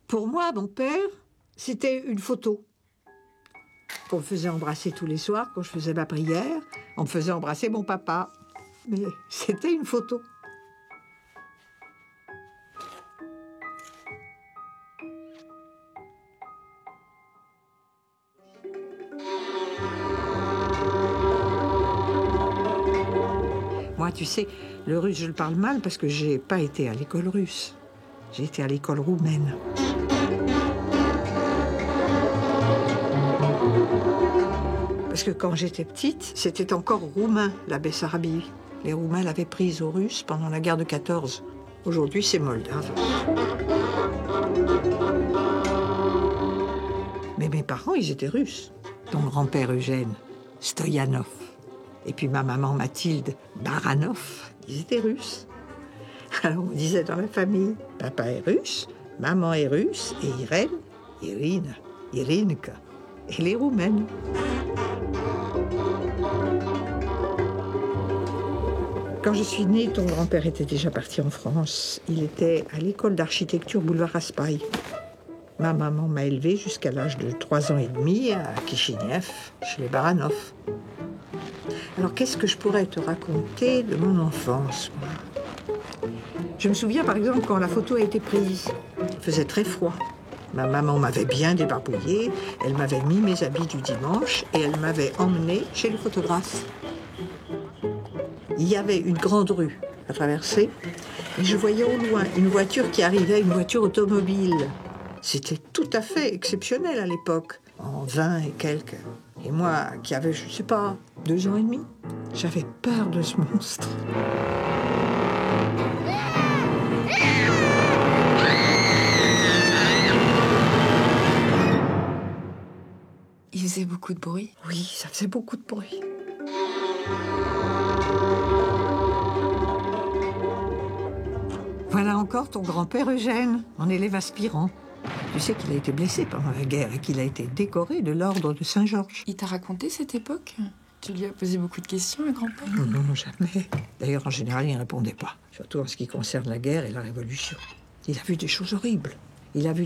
Pour moi, mon père, c'était une photo qu'on me faisait embrasser tous les soirs quand je faisais ma prière. On me faisait embrasser mon papa. Mais c'était une photo. Moi, tu sais, le russe, je le parle mal parce que j'ai pas été à l'école russe. J'ai été à l'école roumaine. Parce que quand j'étais petite, c'était encore roumain, la Bessarabie. Les Roumains l'avaient prise aux Russes pendant la guerre de 14. Aujourd'hui, c'est moldave. Mais mes parents, ils étaient russes. Ton grand-père Eugène, Stoyanov. Et puis ma maman Mathilde Baranov, ils étaient russes. Alors on disait dans la famille, papa est russe, maman est russe, et Irène, Irina, Irinka, et les Roumaines. Quand je suis née, ton grand-père était déjà parti en France. Il était à l'école d'architecture boulevard Raspail. Ma maman m'a élevée jusqu'à l'âge de 3 ans et demi à Kishinev, chez les Baranov. Alors qu'est-ce que je pourrais te raconter de mon enfance, moi ? Je me souviens par exemple quand la photo a été prise. Il faisait très froid. Ma maman m'avait bien débarbouillée, elle m'avait mis mes habits du dimanche et elle m'avait emmenée chez le photographe. Il y avait une grande rue à traverser et je voyais au loin une voiture qui arrivait, une voiture automobile. C'était tout à fait exceptionnel à l'époque, en 20 et quelques. Et moi, qui avais, je sais pas, 2 ans et demi, j'avais peur de ce monstre. Il faisait beaucoup de bruit? Oui, ça faisait beaucoup de bruit. Voilà encore ton grand-père Eugène, en élève aspirant. Tu sais qu'il a été blessé pendant la guerre et qu'il a été décoré de l'ordre de Saint-Georges. Il t'a raconté cette époque? Tu lui as posé beaucoup de questions à grand-père? Non, jamais. D'ailleurs, en général, il ne répondait pas. Surtout en ce qui concerne la guerre et la Révolution. Il a vu des choses horribles. Il a vu